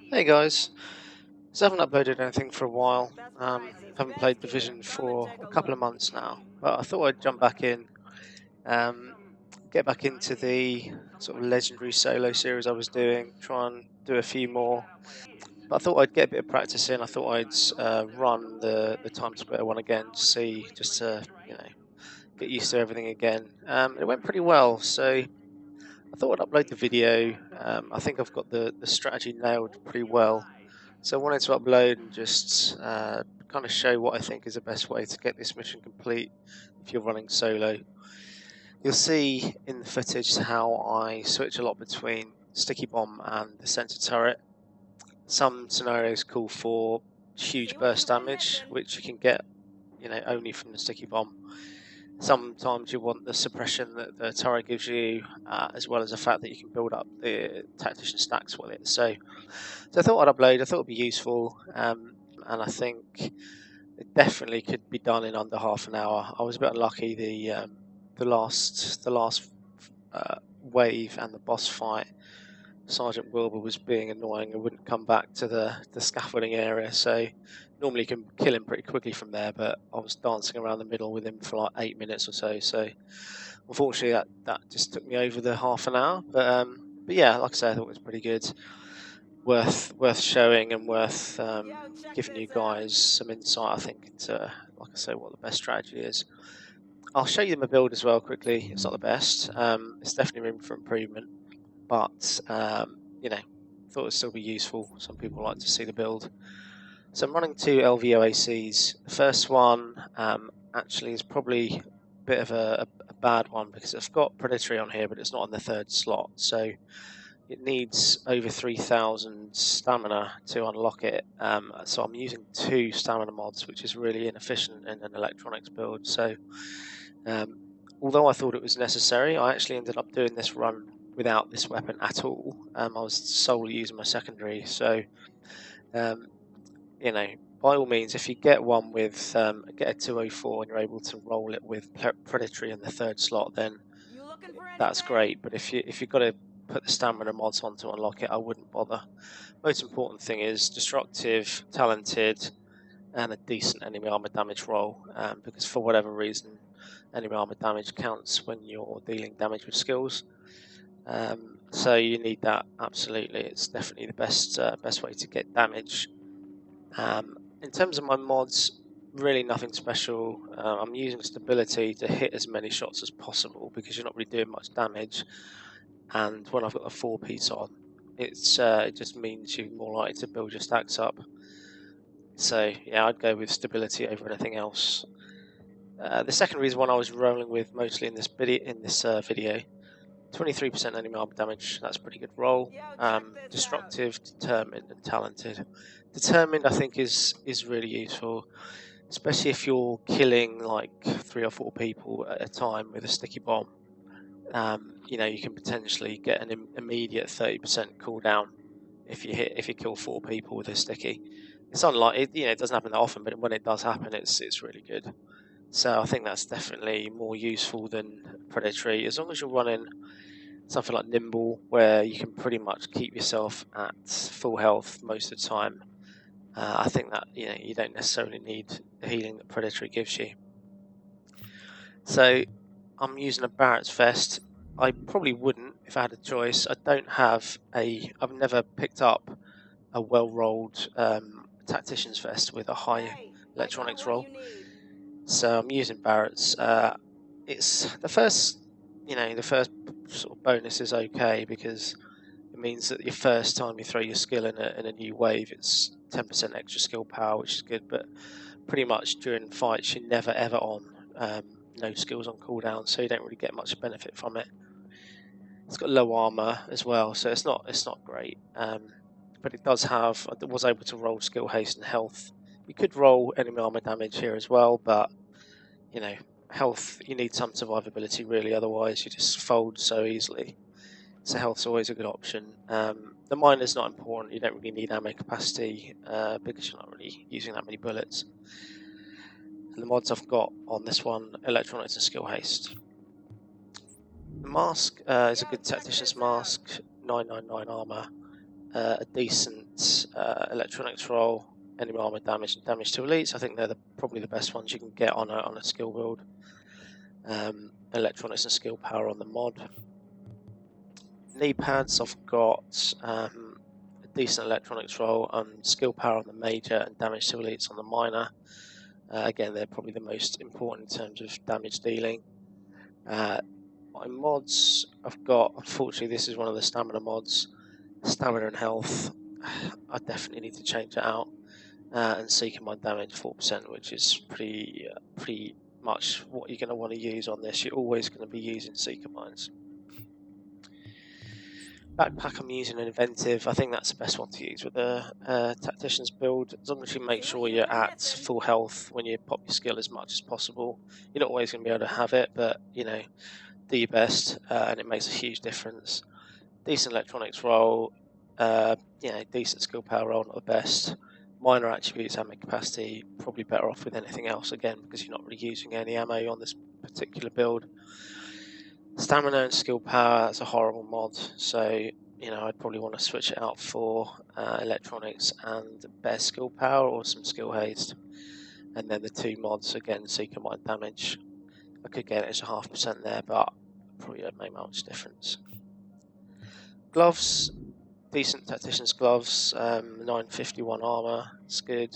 Hey guys, so I haven't uploaded anything for a while. Haven't played Division for a couple of months now, but I thought I'd jump back in, um, get back into the sort of legendary solo series I was doing, try and do a few more. But I thought I'd get a bit of practice in. I thought I'd run the time splitter one again to see, just to get used to everything again. It went pretty well, so I thought I'd upload the video. I think I've got the strategy nailed pretty well. So I wanted to upload and just kind of show what I think is the best way to get this mission complete if you're running solo. You'll see in the footage how I switch a lot between sticky bomb and the sensor turret. Some scenarios call for huge burst damage, which you can get only from the sticky bomb. Sometimes you want the suppression that the turret gives you, as well as the fact that you can build up the tactician stacks with it. So I thought I'd upload. I thought it'd be useful, and I think it definitely could be done in under half an hour. I was a bit unlucky. The last wave and the boss fight, Sergeant Wilbur was being annoying and wouldn't come back to the scaffolding area. So normally you can kill him pretty quickly from there, but I was dancing around the middle with him for like 8 minutes or so. So unfortunately that just took me over the half an hour. But yeah, like I say, I thought it was pretty good. Worth showing and worth giving you guys some insight, I think, into, like I say, what the best strategy is. I'll show you my build as well quickly. It's not the best. It's definitely room for improvement, but thought it'd still be useful. Some people like to see the build. So I'm running 2 LVOACs. The first one actually is probably a bit of a bad one because it's got predatory on here, but it's not on the 3rd slot. So it needs over 3,000 stamina to unlock it. So I'm using 2 stamina mods, which is really inefficient in an electronics build. So although I thought it was necessary, I actually ended up doing this run without this weapon at all. I was solely using my secondary. So by all means, if you get one with get a 204 and you're able to roll it with predatory in the 3rd slot, then that's great. But if you've got to put the stamina mods on to unlock it, I wouldn't bother. Most important thing is destructive, talented, and a decent enemy armor damage roll, because for whatever reason, enemy armor damage counts when you're dealing damage with skills. So you need that, absolutely. It's definitely the best way to get damage. In terms of my mods, really nothing special. I'm using stability to hit as many shots as possible because you're not really doing much damage. And when I've got a 4-piece on, it just means you're more likely to build your stacks up. So yeah, I'd go with stability over anything else. The second reason one I was rolling with mostly in this video, 23% enemy armor damage. That's a pretty good roll. Destructive, determined, and talented. Determined, I think, is really useful, especially if you're killing like 3 or 4 people at a time with a sticky bomb. You can potentially get an immediate 30% cooldown if you kill 4 people with a sticky. It's unlikely, it doesn't happen that often, but when it does happen, it's really good. So I think that's definitely more useful than predatory, as long as you're running something like nimble, where you can pretty much keep yourself at full health most of the time. I think that you don't necessarily need the healing that predatory gives you. So I'm using a Barrett's vest. I probably wouldn't if I had a choice. I've never picked up a well-rolled tactician's vest with a high electronics roll. So I'm using Barrett's. It's the first sort of bonus is okay because it means that your first time you throw your skill in a new wave, it's 10% extra skill power, which is good. But pretty much during fights, you're never ever on no skills on cooldown, so you don't really get much benefit from it. It's got low armor as well, so it's not great. But it does have. I was able to roll skill haste and health. You could roll enemy armor damage here as well, but health, you need some survivability really, otherwise you just fold so easily. So health's always a good option. The miner's not important. You don't really need ammo capacity because you're not really using that many bullets. And the mods I've got on this one, electronics and skill haste. The mask is a good tactician's mask, 999 armor. a decent electronics roll, enemy armor damage, and damage to elites. I think they're probably the best ones you can get on a skill build. Electronics and skill power on the mod. Knee pads, I've got a decent electronics roll and skill power on the major and damage to elites on the minor. Again, they're probably the most important in terms of damage dealing. My mods, I've got, unfortunately this is one of the stamina mods, stamina and health. I definitely need to change it out. And Seeker Mind damage 4%, which is pretty much what you're going to want to use on this. You're always going to be using Seeker Minds. Backpack, I'm using an inventive. I think that's the best one to use with the Tactician's build. As long as you make sure you're at full health when you pop your skill as much as possible. You're not always going to be able to have it, but you know, do your best, and it makes a huge difference. Decent electronics roll, decent skill power roll, not the best. Minor attributes, ammo capacity, probably better off with anything else again because you're not really using any ammo on this particular build. Stamina and skill power, that's a horrible mod, so you know I'd probably want to switch it out for electronics and better skill power or some skill haste. And then the two mods, again, Seeker Mind damage. I could get it as a 0.5% there, but probably don't make much difference. Gloves, decent Tactician's gloves, 951 armor, it's good.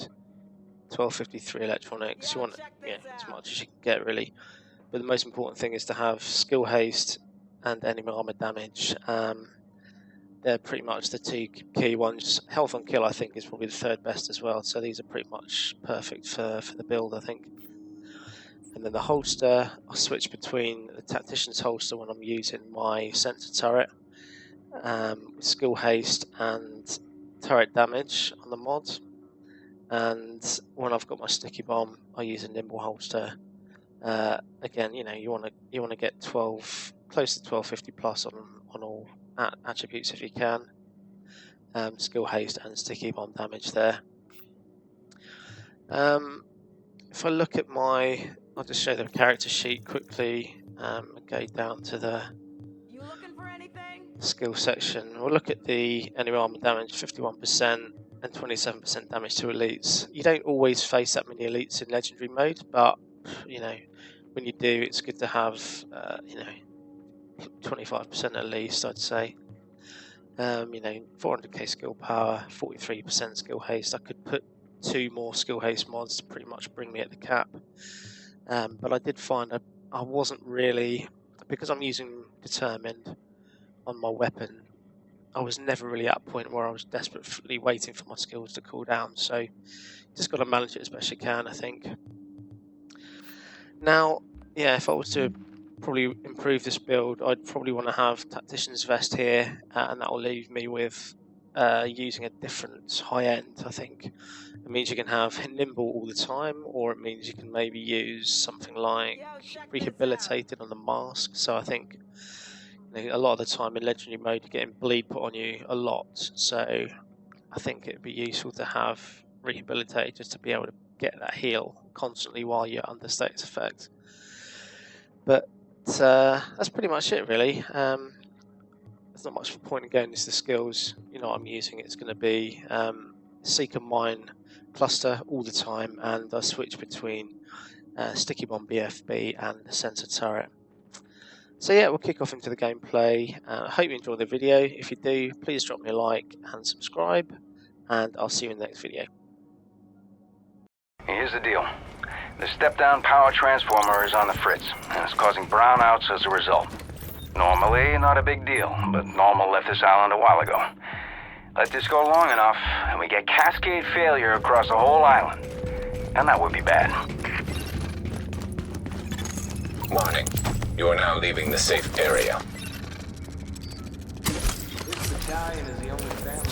1253 electronics. You want as much as you can get really. But the most important thing is to have skill haste and enemy armor damage. They're pretty much the two key ones. Health on kill, I think, is probably the third best as well. So these are pretty much perfect for the build, I think. And then the holster, I switch between the Tactician's holster when I'm using my sensor turret, with skill haste and turret damage on the mod. And when I've got my sticky bomb, I use a nimble holster. Again, you know, you want to get 12, close to 1250 plus on all attributes if you can. Skill haste and sticky bomb damage there. If I look at I'll just show the character sheet quickly. Go down to the skill section. We'll look at the enemy armor damage, 51% and 27% damage to elites. You don't always face that many elites in legendary mode, but you know, when you do, it's good to have 25% at least, I'd say. 400k skill power, 43% skill haste. I could put 2 more skill haste mods to pretty much bring me at the cap. But I did find I wasn't really, because I'm using Determined on my weapon, I was never really at a point where I was desperately waiting for my skills to cool down. So you just got to manage it as best you can, I think. Now, yeah, if I was to probably improve this build, I'd probably want to have Tactician's Vest here, and that will leave me with using a different high end, I think. It means you can have Nimble all the time, or it means you can maybe use something like Rehabilitated on the mask. So I think a lot of the time in Legendary mode you're getting bleed put on you a lot, so I think it'd be useful to have Rehabilitated just to be able to get that heal constantly while you're under status effect. But that's pretty much it really. There's not much point in going into the skills. You know what I'm using. It's going to be Seeker Mine cluster all the time, and I switch between Sticky Bomb BFB and the Sensor Turret. So yeah, we'll kick off into the gameplay. I hope you enjoyed the video. If you do, please drop me a like and subscribe, and I'll see you in the next video. Here's the deal. The step-down power transformer is on the fritz, and it's causing brownouts as a result. Normally, not a big deal, but Normal left this island a while ago. Let this go long enough, and we get cascade failure across the whole island. And that would be bad. Warning. You are now leaving the safe area. This battalion is the only family.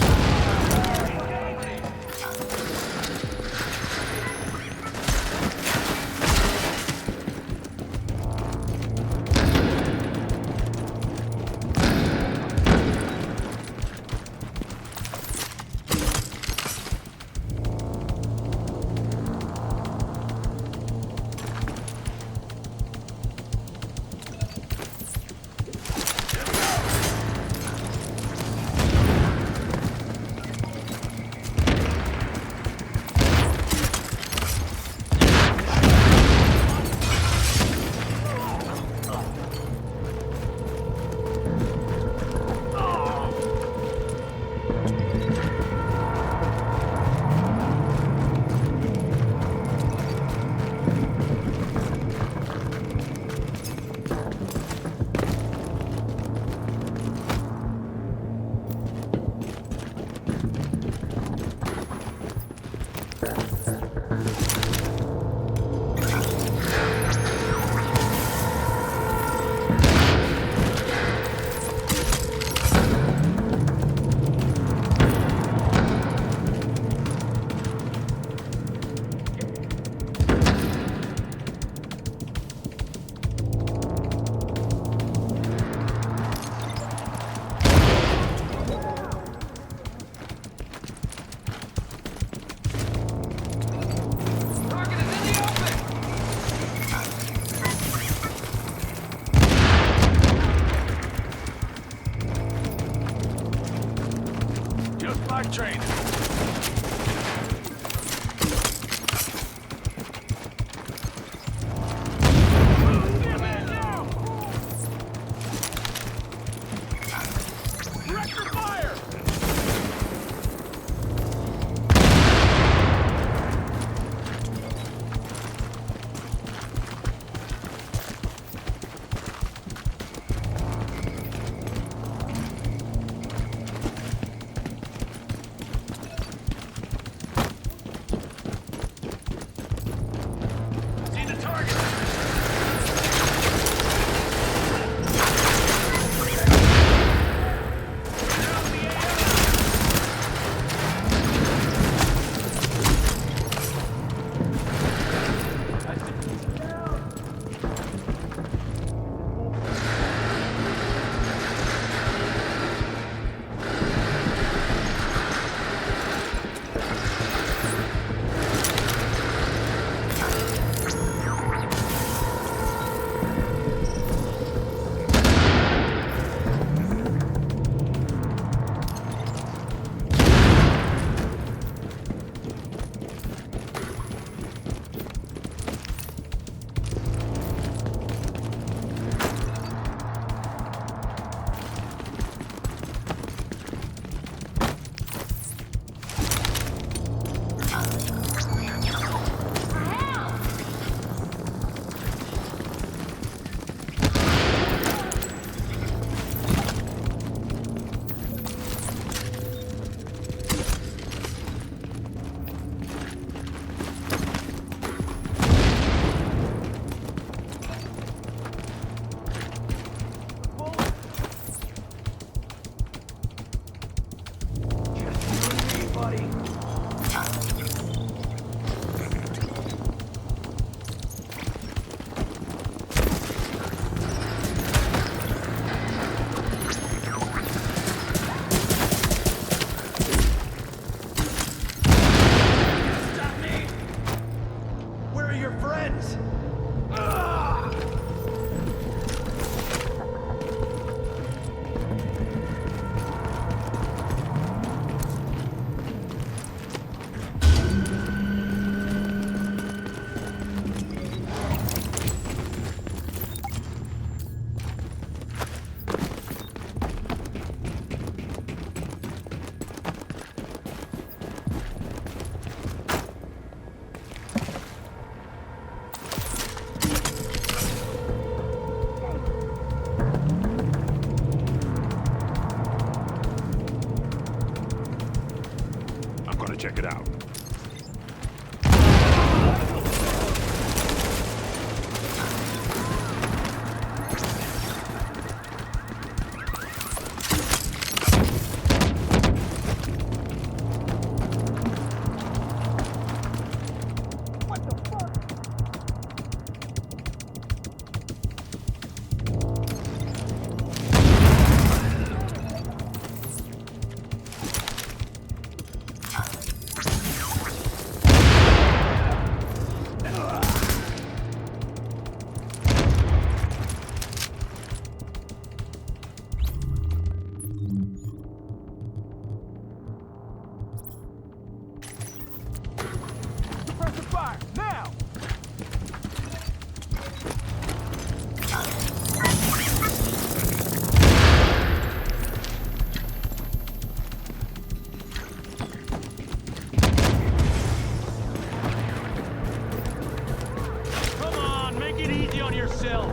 yourself!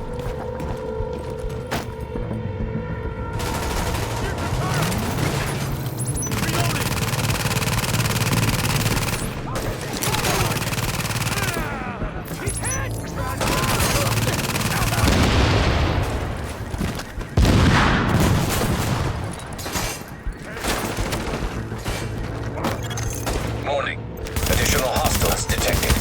Warning. Additional hostiles detected.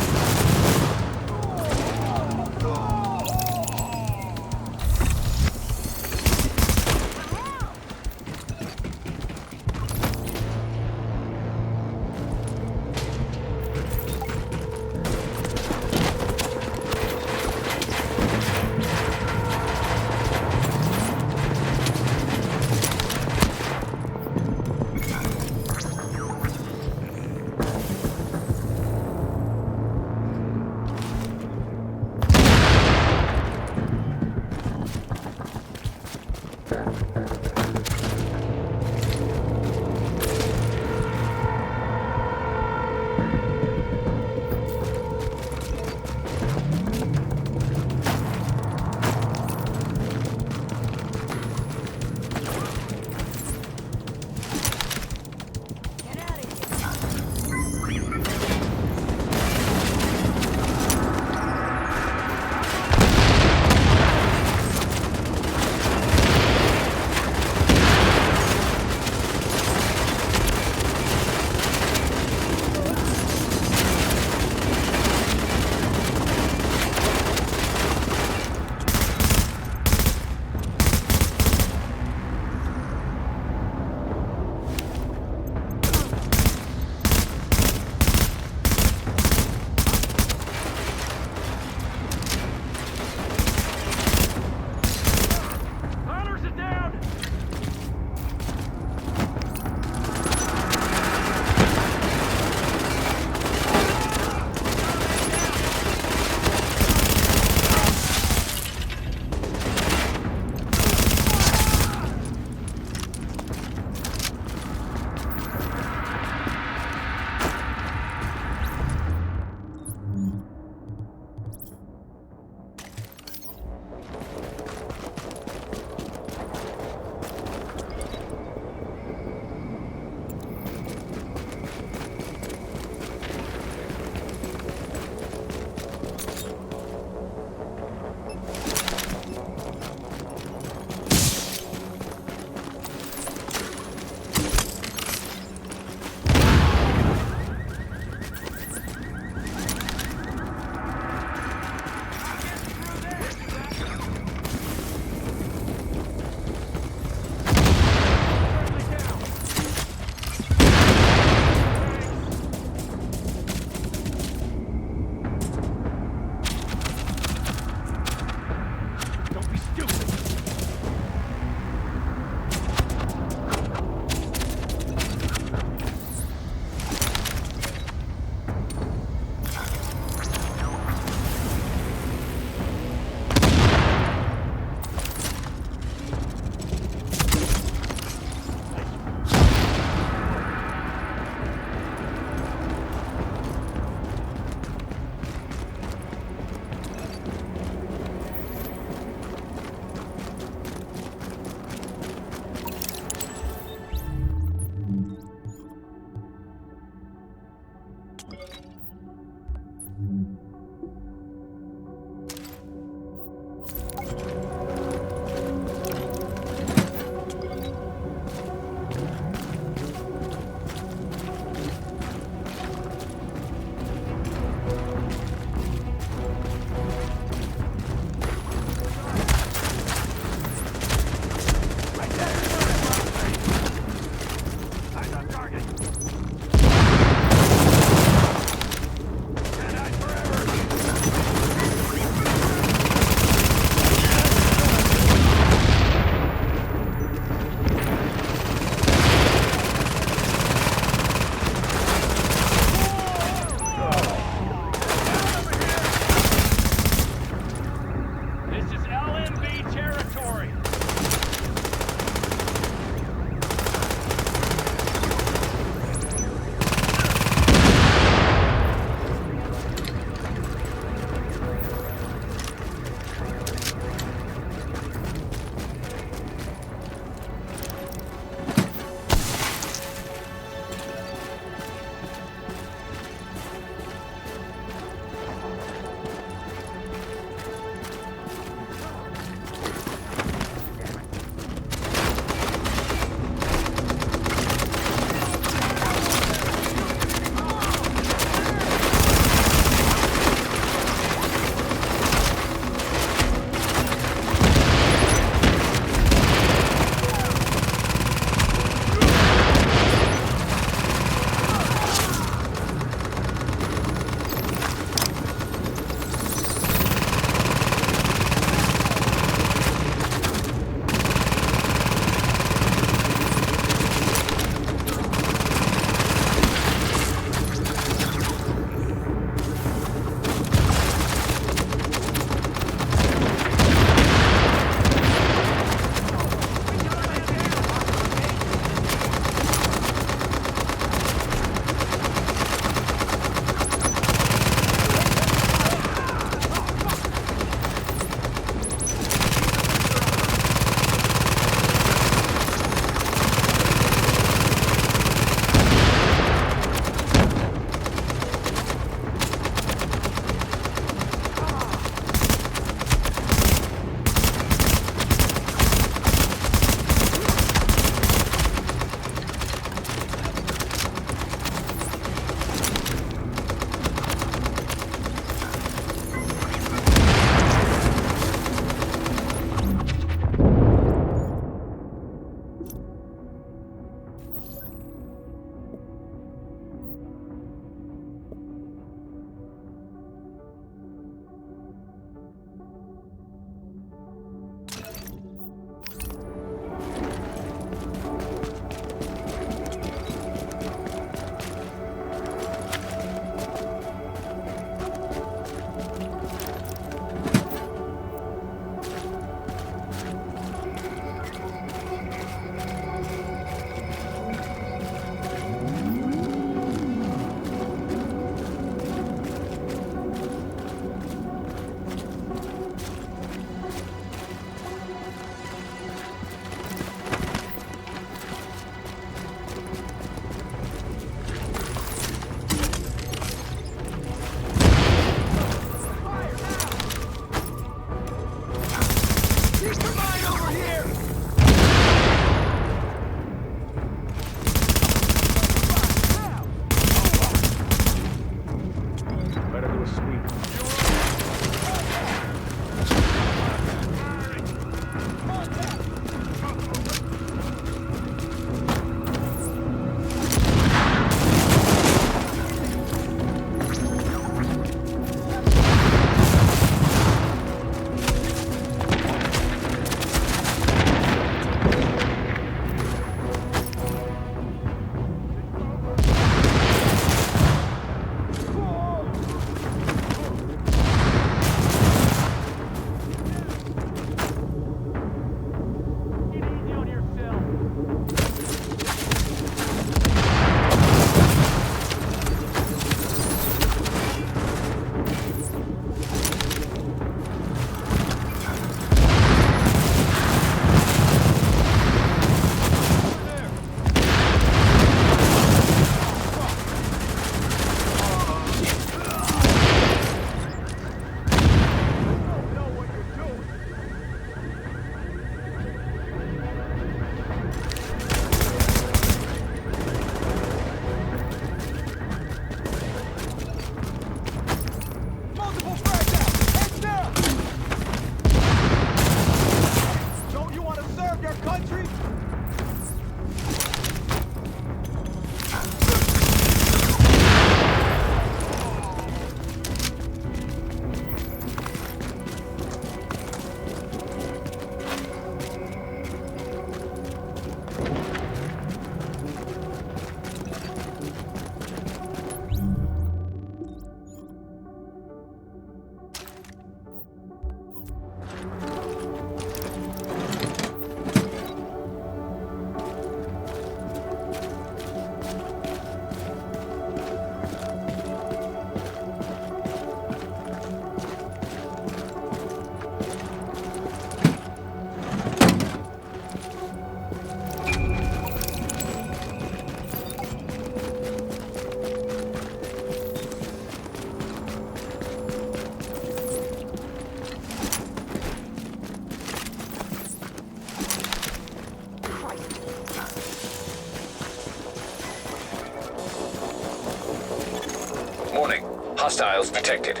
Hostiles detected.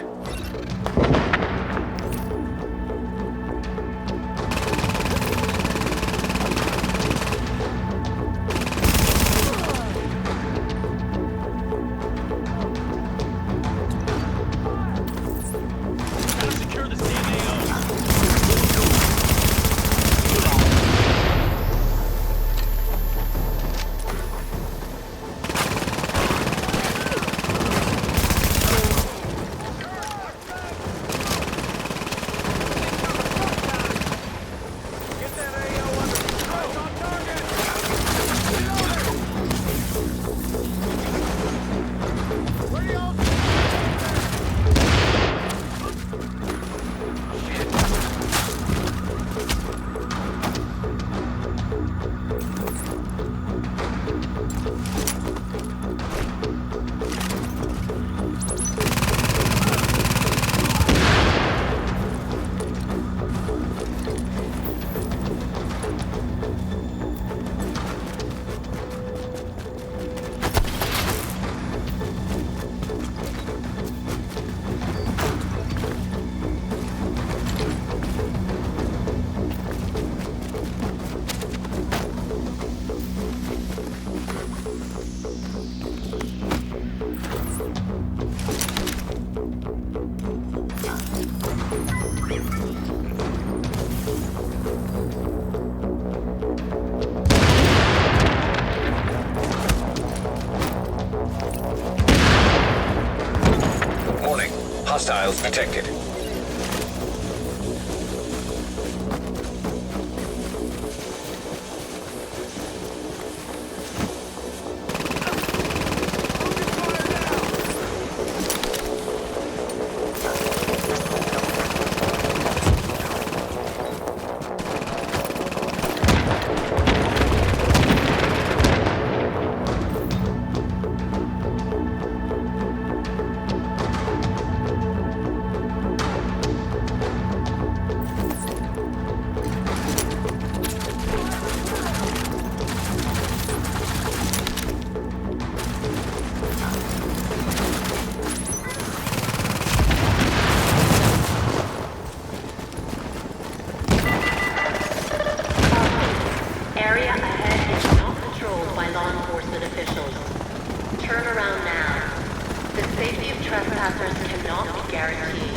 Hostiles detected. Area ahead is not patrolled by law enforcement officials. Turn around now. The safety of trespassers cannot be guaranteed.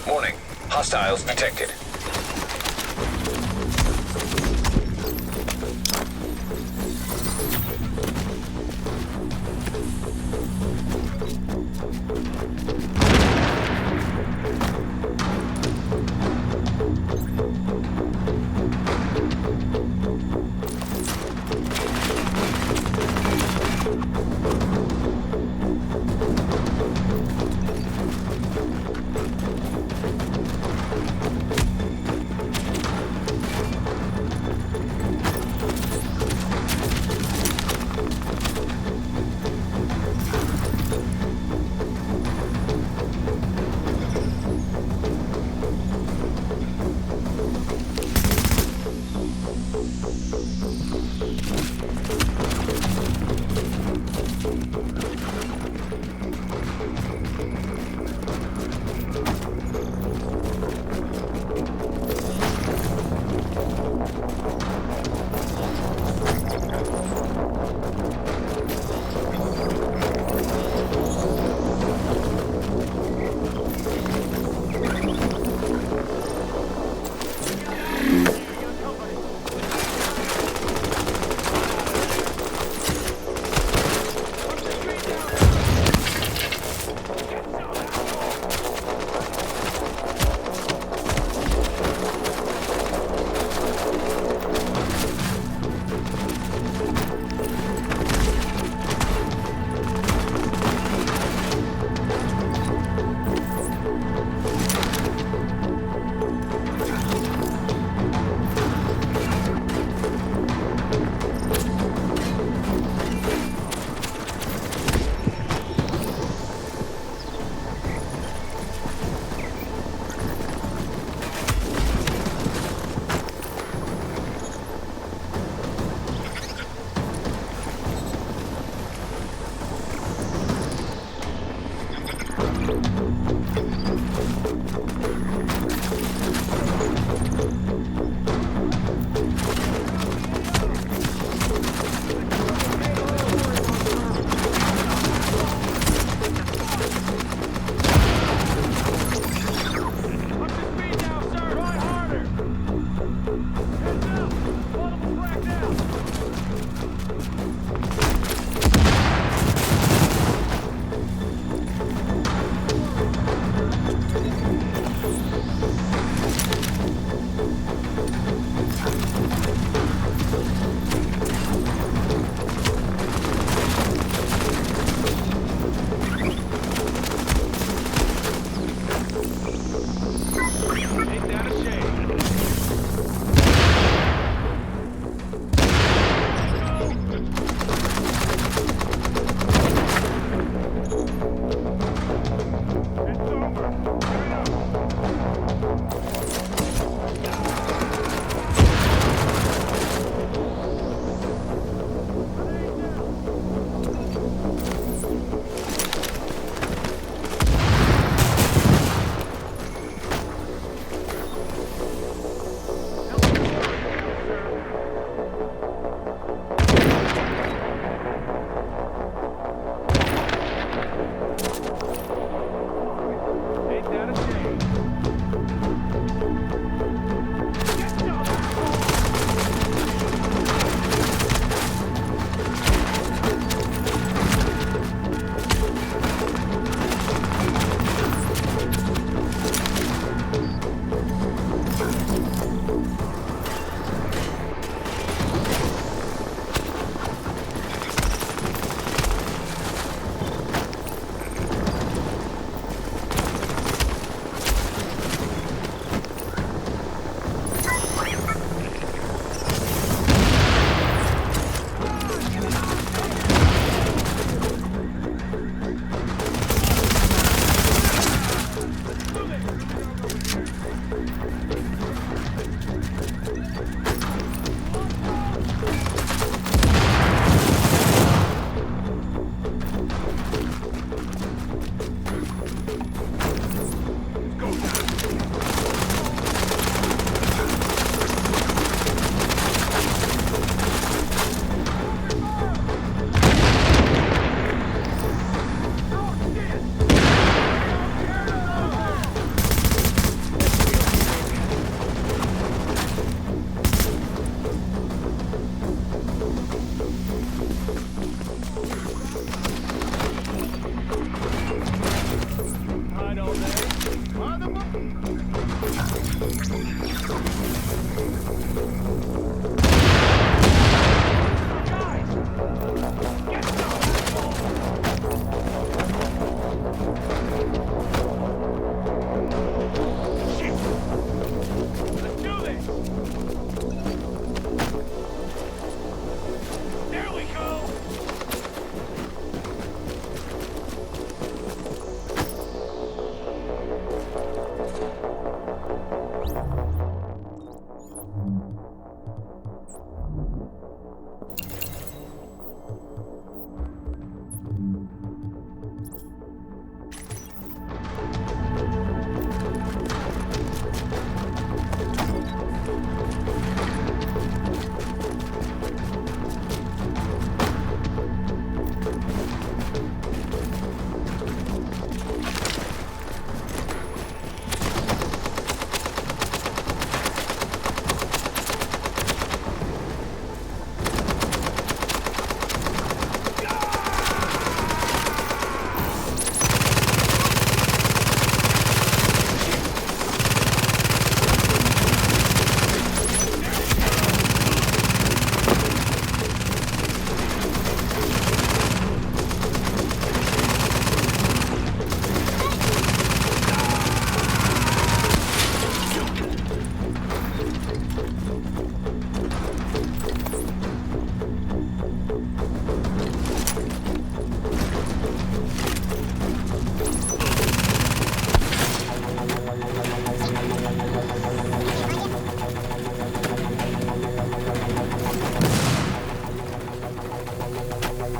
Warning. Hostiles detected.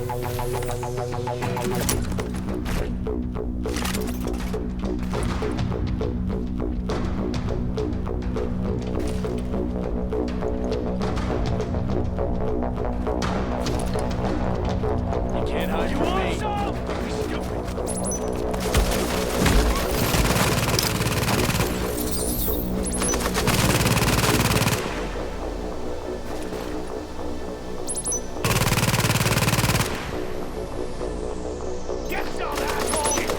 Can't hide from me. Get some, asshole!